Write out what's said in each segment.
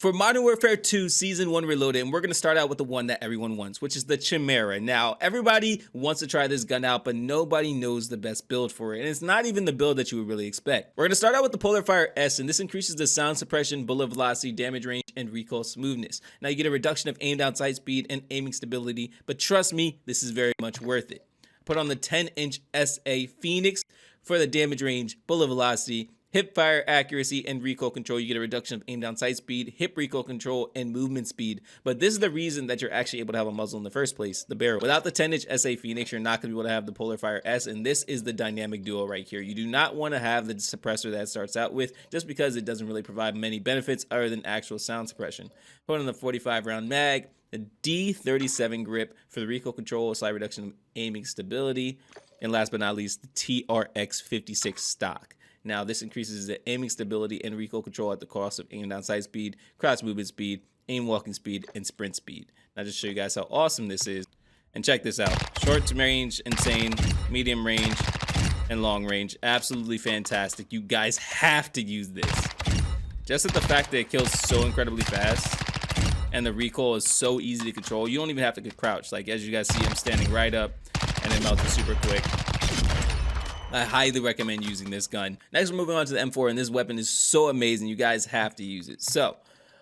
For Modern Warfare 2 Season 1 Reloaded, and we're going to start out with the one that everyone wants, which is the CHIMERA. Now, everybody wants to try this gun out, but nobody knows the best build for it, and it's not even the build that you would really expect. We're going to start out with the Polar Fire S, and this increases the sound suppression, bullet velocity, damage range, and recoil smoothness. Now, you get a reduction of aim down sight speed and aiming stability, but trust me, this is very much worth it. Put on the 10-inch SA Phoenix for the damage range, bullet velocity, hip fire accuracy, and recoil control. You get a reduction of aim down sight speed, hip recoil control, and movement speed. But this is the reason that you're actually able to have a muzzle in the first place, the barrel. Without the 10-inch SA Phoenix, you're not going to be able to have the Polar Fire S, and this is the dynamic duo right here. You do not want to have the suppressor that it starts out with, just because it doesn't really provide many benefits other than actual sound suppression. Put on the 45-round mag, the D37 grip for the recoil control, a slight reduction of aiming stability, and last but not least, the TRX56 stock. Now, this increases the aiming stability and recoil control at the cost of aim down sight speed, crouch movement speed, aim walking speed, and sprint speed. Now, just to show you guys how awesome this is. And check this out. Short range, insane. Medium range, and long range. Absolutely fantastic. You guys have to use this. Just at the fact that it kills so incredibly fast, and the recoil is so easy to control. You don't even have to get crouched. Like, as you guys see, I'm standing right up, and it melts super quick. I highly recommend using this gun. Next, we're moving on to the M4, and this weapon is so amazing. You guys have to use it. So,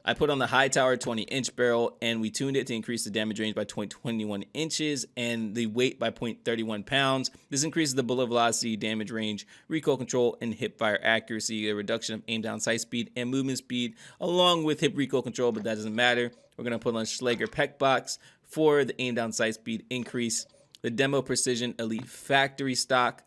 I put on the high tower 20-inch barrel, and we tuned it to increase the damage range by 0.21 inches and the weight by 0.31 pounds. This increases the bullet velocity, damage range, recoil control, and hip fire accuracy, a reduction of aim down sight speed and movement speed, along with hip recoil control, but that doesn't matter. We're going to put on SCHLAGER PEC box for the aim down sight speed increase. The Demo Precision Elite Factory stock.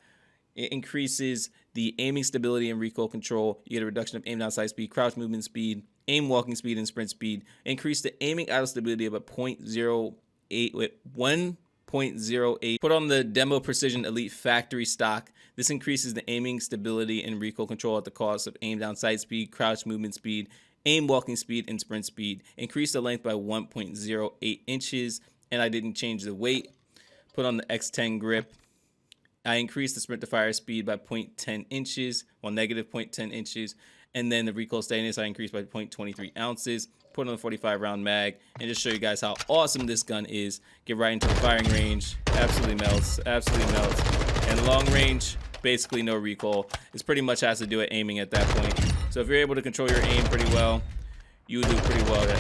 It increases the aiming stability and recoil control. You get a reduction of aim down sight speed, crouch movement speed, aim walking speed, and sprint speed. Increase the aiming idle stability of a 1.08. Put on the Demo Precision Elite Factory stock. This increases the aiming stability and recoil control at the cost of aim down sight speed, crouch movement speed, aim walking speed, and sprint speed. Increase the length by 1.08 inches, and I didn't change the weight. Put on the X10 grip. I increased the sprint to fire speed by 0.10 inches, well, negative 0.10 inches. And then the recoil steadiness, I increased by 0.23 ounces. Put on the 45-round mag, and just show you guys how awesome this gun is. Get right into the firing range. Absolutely melts. Absolutely melts. And long range, basically no recoil. It's pretty much has to do with aiming at that point. So if you're able to control your aim pretty well, you would do pretty well to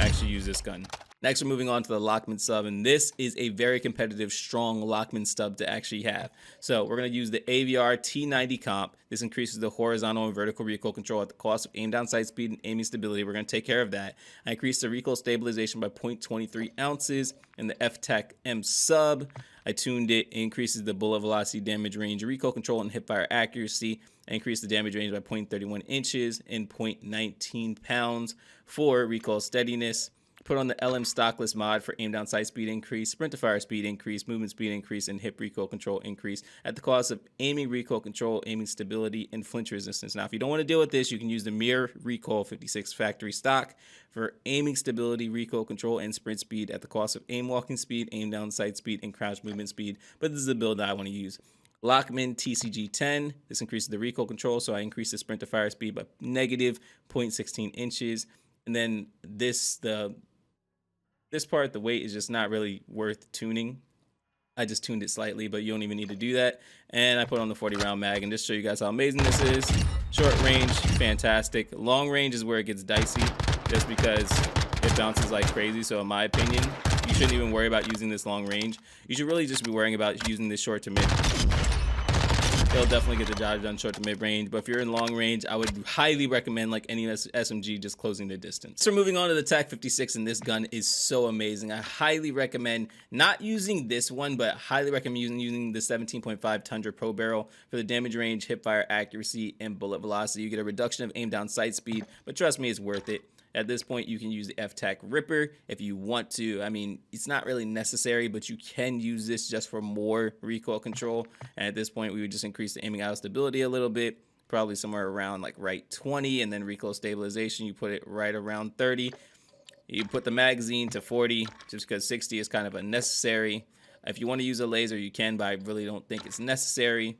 actually use this gun. Next, we're moving on to the Lockman sub, and this is a very competitive, strong Lockman sub to actually have. So we're going to use the AVR T90 comp. This increases the horizontal and vertical recoil control at the cost of aim down sight speed and aiming stability. We're going to take care of that. I increased the recoil stabilization by 0.23 ounces, and the FTAC M sub, I tuned it. It increases the bullet velocity, damage range, recoil control, and hip fire accuracy. I increased the damage range by 0.31 inches and 0.19 pounds for recoil steadiness. Put on the LM stockless mod for aim down sight speed increase, sprint to fire speed increase, movement speed increase, and hip recoil control increase at the cost of aiming recoil control, aiming stability, and flinch resistance. Now, if you don't want to deal with this, you can use the Mirror Recoil 56 factory stock for aiming stability, recoil control, and sprint speed at the cost of aim walking speed, aim down sight speed, and crouch movement speed. But this is the build that I want to use. Lockman TCG10. This increases the recoil control, so I increased the sprint to fire speed by negative 0.16 inches. And then this part, the weight is just not really worth tuning. I just tuned it slightly, but you don't even need to do that. And I put on the 40-round mag, and just show you guys how amazing this is. Short range, fantastic. Long range is where it gets dicey, just because it bounces like crazy. So in my opinion, you shouldn't even worry about using this long range. You should really just be worrying about using this short to mid. It'll definitely get the job done short to mid range, but if you're in long range, I would highly recommend, like any SMG, just closing the distance. So moving on to the TAC 56, and this gun is so amazing. I highly recommend not using this one, but highly recommend using the 17.5 Tundra Pro barrel for the damage range, hip fire accuracy, and bullet velocity. You get a reduction of aim down sight speed, but trust me, it's worth it. At this point, you can use the FTAC Ripper if you want to. I mean, it's not really necessary, but you can use this just for more recoil control. And at this point, we would just increase the aiming idle stability a little bit, probably somewhere around like right 20, and then recoil stabilization, you put it right around 30. You put the magazine to 40, just because 60 is kind of unnecessary. If you want to use a laser, you can, but I really don't think it's necessary.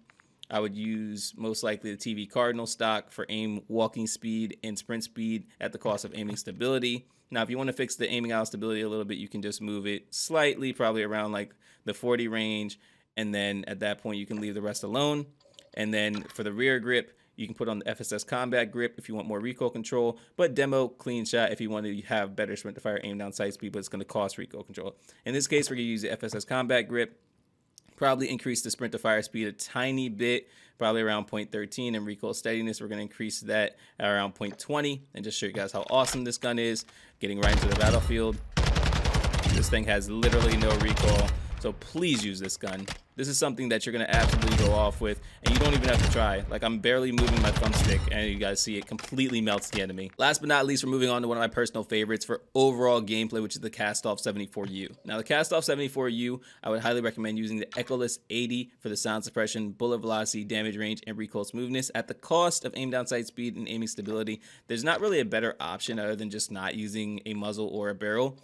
I would use most likely the TV Cardinal stock for aim walking speed and sprint speed at the cost of aiming stability. Now, if you want to fix the aiming out stability a little bit, you can just move it slightly, probably around like the 40 range. And then at that point, you can leave the rest alone. And then for the rear grip, you can put on the FSS combat grip if you want more recoil control, but demo clean shot if you want to have better sprint to fire aim down sight speed, but it's going to cost recoil control. In this case, we're going to use the FSS combat grip. Probably increase the sprint to fire speed a tiny bit, probably around 0.13, and recoil steadiness, we're going to increase that at around 0.20, and just show you guys how awesome this gun is. Getting right into the battlefield. This thing has literally no recoil, so please use this gun. This is something that you're going to absolutely go off with, and you don't even have to try. Like, I'm barely moving my thumbstick, and you guys see it completely melts the enemy. Last but not least, we're moving on to one of my personal favorites for overall gameplay, which is the Cast-Off 74U. Now, the Cast-Off 74U, I would highly recommend using the Echoless 80 for the sound suppression, bullet velocity, damage range, and recoil smoothness at the cost of aim down sight speed and aiming stability. There's not really a better option other than just not using a muzzle or a barrel.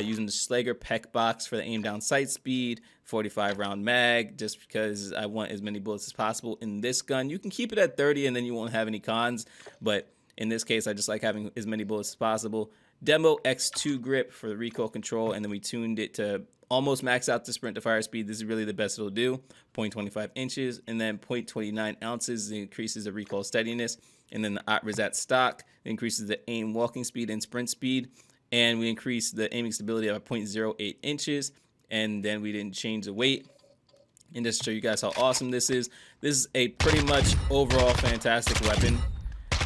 Using the SCHLAGER PEC box for the aim down sight speed, 45 round mag, just because I want as many bullets as possible in this gun. You can keep it at 30 and then you won't have any cons, but in this case I just like having as many bullets as possible. Demo X2 grip for the recoil control, and then we tuned it to almost max out the sprint to fire speed. This is really the best it'll do. 0.25 inches, and then 0.29 ounces increases the recoil steadiness, and then the Resat stock increases the aim walking speed and sprint speed. And we increased the aiming stability by 0.08 inches, and then we didn't change the weight. And just to show you guys how awesome this is a pretty much overall fantastic weapon.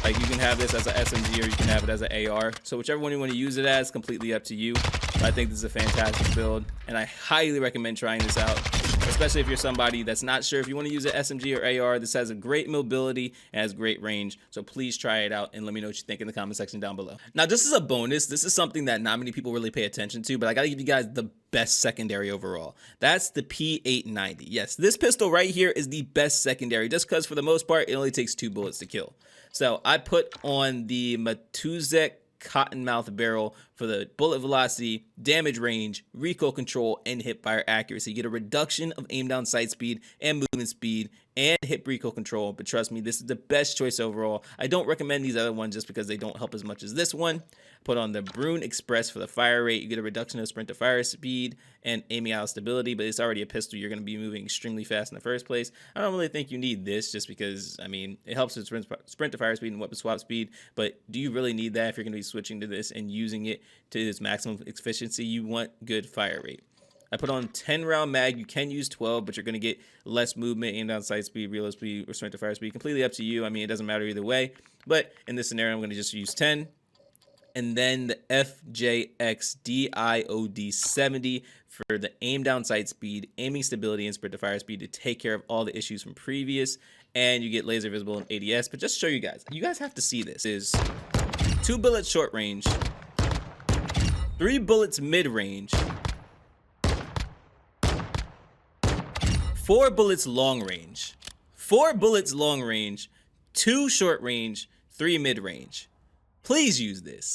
Like, you can have this as an SMG or you can have it as an AR. So whichever one you want to use it as, completely up to you. But I think this is a fantastic build, and I highly recommend trying this out, especially if you're somebody that's not sure if you want to use an SMG or AR. This has a great mobility and has great range, so please try it out and let me know what you think in the comment section down below. Now, just as a bonus, this is something that not many people really pay attention to, but I gotta give you guys the best secondary overall. That's the P890. Yes, this pistol right here is the best secondary, just because for the most part it only takes 2 bullets to kill. So I put on the Matuzek COTTONMOUTH barrel for the bullet velocity, damage range, recoil control, and hip fire accuracy. You get a reduction of aim down sight speed and movement speed and hip recoil control, but trust me, this is the best choice overall. I don't recommend these other ones just because they don't help as much as this one. Put on the BRUEN Express for the fire rate. You get a reduction of sprint to fire speed and aiming out stability, but it's already a pistol. You're going to be moving extremely fast in the first place. I don't really think you need this just because, I mean, it helps with sprint to fire speed and weapon swap speed, but do you really need that if you're going to be switching to this and using it to its maximum efficiency? You want good fire rate. I put on 10 round mag. You can use 12, but you're going to get less movement, aim down sight speed, reload speed, or sprint to fire speed. Completely up to you. I mean, it doesn't matter either way, but in this scenario, I'm going to just use 10. And then the FJX DIOD 70 for the aim down sight speed, aiming stability, and sprint to fire speed to take care of all the issues from previous. And you get laser visible and ADS. But just to show you guys have to see this. Is 2 bullets short range, 3 bullets mid range, 4 bullets long range, 4 bullets long range, 2 short range, 3 mid range. Please use this.